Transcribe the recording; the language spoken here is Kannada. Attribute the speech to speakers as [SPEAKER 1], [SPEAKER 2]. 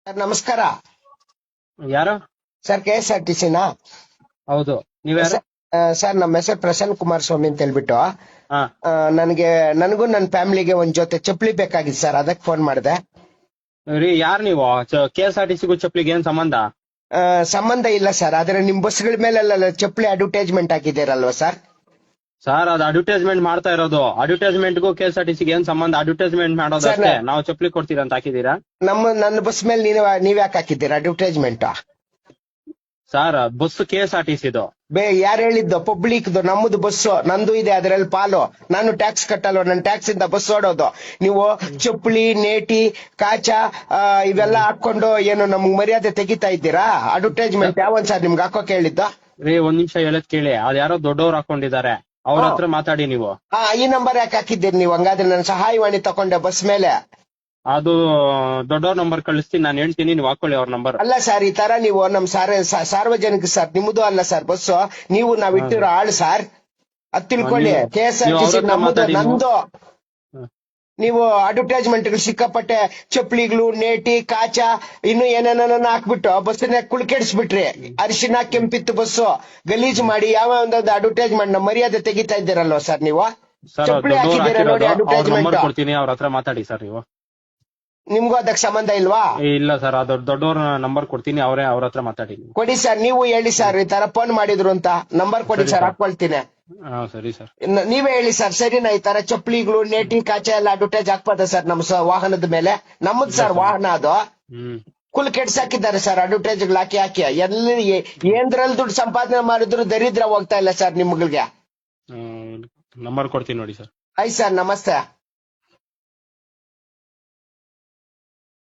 [SPEAKER 1] ಸರ್ ನಮಸ್ಕಾರ.
[SPEAKER 2] ಯಾರು?
[SPEAKER 1] ಸರ್ KSRTC-ನಾ?
[SPEAKER 2] ಹೌದು. ನೀವ್ಯಾರು?
[SPEAKER 1] ಸರ್ ನಮ್ಮ ಹೆಸರು ಪ್ರಸನ್ನ ಕುಮಾರ್ ಸ್ವಾಮಿ ಅಂತ ಹೇಳ್ಬಿಟ್ಟು
[SPEAKER 2] ಹಾ.
[SPEAKER 1] ನನಗೂ ನನ್ನ ಫ್ಯಾಮಿಲಿಗೆ ಒಂದ್ ಜೊತೆ ಚಪ್ಪಲಿ ಬೇಕಾಗಿತ್ತು ಸರ್, ಅದಕ್ಕೆ ಫೋನ್ ಮಾಡಿದೆ.
[SPEAKER 2] ರೀ ಯಾರು ನೀವು? KSRTC-ಗೂ ಚಪ್ಲಿಗೆ ಏನ್ ಸಂಬಂಧ?
[SPEAKER 1] ಸಂಬಂಧ ಇಲ್ಲ ಸರ್, ಆದ್ರೆ ನಿಮ್ ಬಸ್ಗಳ ಮೇಲೆಲ್ಲ ಚಪ್ಪಲಿ ಅಡ್ವರ್ಟೈಸ್ಮೆಂಟ್ ಹಾಕಿದ್ದೀರಲ್ವಾ ಸರ್?
[SPEAKER 2] ಸರ್ ಅದು ಅಡ್ವರ್ಟೈಸ್ಮೆಂಟ್ ಮಾಡ್ತಾ ಇರೋದು. ಅಡ್ವರ್ಟೈಸ್ಮೆಂಟ್ಗೂ KSRTC-ಗೆ ಏನ್ ಸಂಬಂಧ? ಅಡ್ವರ್ಟೈಸ್ಮೆಂಟ್ ಮಾಡೋದು
[SPEAKER 1] ಸರ್,
[SPEAKER 2] ಅಷ್ಟೇ. ನಾವು ಚಪ್ಲಿ ಕೊಡ್ತೀರಾ ಅಂತ ಹಾಕಿದೀರಾ?
[SPEAKER 1] ನನ್ನ ಬಸ್ ಮೇಲೆ ನೀವ್ ಯಾಕೆ ಹಾಕಿದ್ದೀರಾ ಅಡ್ವರ್ಟೈಸ್ಮೆಂಟ್?
[SPEAKER 2] Sir bus KSRTC-ದು.
[SPEAKER 1] ಯಾರು ಹೇಳಿದ್ದು? ಪಬ್ಲಿಕ್ದು, ನಮ್ಮದು ಬಸ್ಸು, ನಂದು ಇದೆ ಅದ್ರಲ್ಲಿ ಪಾಲು. ನಾನು ಟ್ಯಾಕ್ಸ್ ಕಟ್ಟಲ್ವ? ನನ್ನ ಟ್ಯಾಕ್ಸ್ ಇಂದ ಬಸ್ ಓಡೋದು. ನೀವು ಚಪ್ಪಲಿ, ನೇಟಿ, ಕಾಚ ಇವೆಲ್ಲ ಹಾಕೊಂಡು ಏನು ನಮ್ಗ್ ಮರ್ಯಾದೆ ತೆಗಿತಾ ಇದ್ದೀರಾ? ಅಡ್ವರ್ಟೈಸ್ಮೆಂಟ್ ಯಾವನ್ ಸರ್ ನಿಮ್ಗೆ ಹಾಕೋಕ್ ಹೇಳಿದ್ದು?
[SPEAKER 2] ರೀ ಒಂದ್ ನಿಮಿಷ ಹೇಳದ್ ಕೇಳಿ. ಅದ್ಯಾರೋ ದೊಡ್ಡವ್ರು ಹಾಕೊಂಡಿದ್ದಾರೆ, ಅವ್ರ ಹತ್ರ ಮಾತಾಡಿ ನೀವು.
[SPEAKER 1] ಈ ನಂಬರ್ ಯಾಕೆ ಹಾಕಿದ್ದೀರಿ ನೀವು? ಹಂಗಾದ್ರೆ ನನ್ನ ಸಹಾಯವಾಣಿ ತಕೊಂಡೆ ಬಸ್ ಮೇಲೆ.
[SPEAKER 2] ಅದು ದೊಡ್ಡವ್ರ ನಂಬರ್ ಕಳಿಸ್ತೀನಿ, ನಾನು ಹೇಳ್ತೀನಿ, ನೀವು ಹಾಕೊಳ್ಳಿ ಅವ್ರ ನಂಬರ್.
[SPEAKER 1] ಅಲ್ಲ ಸರ್, ಈ ತರ ನೀವು ನಮ್ ಸಾರ್ವಜನಿಕ ಸರ್, ನಿಮ್ಮದು ಅಲ್ಲ ಸರ್ ಬಸ್ಸು, ನೀವು ನಾವ್ ಇಟ್ಟಿರೋ ಆಳು ಸರ್, ಅದ್ ತಿಳ್ಕೊಳ್ಳಿ. KSRTC ನಮ್ಮದು, ನಂದು. ನೀವು ಅಡ್ವರ್ಟೈಸ್ಮೆಂಟ್ ಸಿಕ್ಕಾಪಟ್ಟೆ ಚಪ್ಪಲಿಗಳು, ನೇಟಿ, ಕಾಚ, ಇನ್ನು ಏನೇನ ಹಾಕ್ಬಿಟ್ಟು ಬಸ್ಸನ್ನ ಕುಳ್ಕೆಡಿಸ್ಬಿಟ್ರಿ. ಅರಿಶಿನ ಕೆಂಪಿತ್ತು ಬಸ್ಸು ಗಲೀಜ್ ಮಾಡಿ ಯಾವ ಒಂದೊಂದು ಅಡ್ವರ್ಟೈಸ್ಮೆಂಟ್ ನಮ್ಮ ಮರ್ಯಾದೆ ತೆಗಿತಾ ಇದ್ದೀರಲ್ವಾ ಸರ್ ನೀವು? ಚಪ್ಪಲಿ ಹಾಕಿದ್ದೀರಾ ನೋಡಿ ಅಡ್ವರ್ಟೈಸ್ಮೆಂಟ್.
[SPEAKER 2] ಕೊಡ್ತೀನಿ, ಅವ್ರ ಹತ್ರ ಮಾತಾಡಿ ಸರ್ ನೀವು.
[SPEAKER 1] ನಿಮ್ಗೂ ಅದಕ್ಕೆ ಸಂಬಂಧ ಇಲ್ವಾ?
[SPEAKER 2] ಇಲ್ಲ ಸರ್, ಅದು ದೊಡ್ಡವ್ರ ನಂಬರ್ ಕೊಡ್ತೀನಿ, ಅವ್ರ ಹತ್ರ ಮಾತಾಡಿ.
[SPEAKER 1] ಕೊಡಿ ಸರ್, ನೀವು ಹೇಳಿ ಸರ್, ಈ ತರ ಫೋನ್ ಮಾಡಿದ್ರು ಅಂತ. ನಂಬರ್ ಕೊಡಿ ಸರ್, ಹಾಕೊಳ್ತೀನಿ.
[SPEAKER 2] ಸರಿ ಸರ್,
[SPEAKER 1] ನೀವೇ ಹೇಳಿ ಸರ್. ಸರಿನಾ? ಈ ತರ ಚಪ್ಪಲಿಗಳು, ನೇಟಿ, ಕಾಚ ಎಲ್ಲ ಅಡ್ವರ್ಟೈಸ್ ಹಾಕ್ಬೋದ ಸರ್ ನಮ್ಮ ವಾಹನದ ಮೇಲೆ? ನಮ್ಮದ್ ಸರ್ ವಾಹನ ಅದು. ಕುಲ್ ಕೆಡ್ಸಾಕಿದ್ದಾರೆ ಸರ್ ಅಡ್ವರ್ಟೈಸ್ ಹಾಕಿ ಎಲ್ಲಿ ಏನ್ದ್ರಲ್ಲಿ ದುಡ್ಡು ಸಂಪಾದನೆ ಮಾಡಿದ್ರು ದರಿದ್ರ ಹೋಗ್ತಾ ಇಲ್ಲ ಸರ್ ನಿಮ್ಗಳಿಗೆ.
[SPEAKER 2] ನಂಬರ್ ಕೊಡ್ತೀನಿ ನೋಡಿ ಸರ್.
[SPEAKER 1] ಆಯ್ತು ಸರ್, ನಮಸ್ತೆ.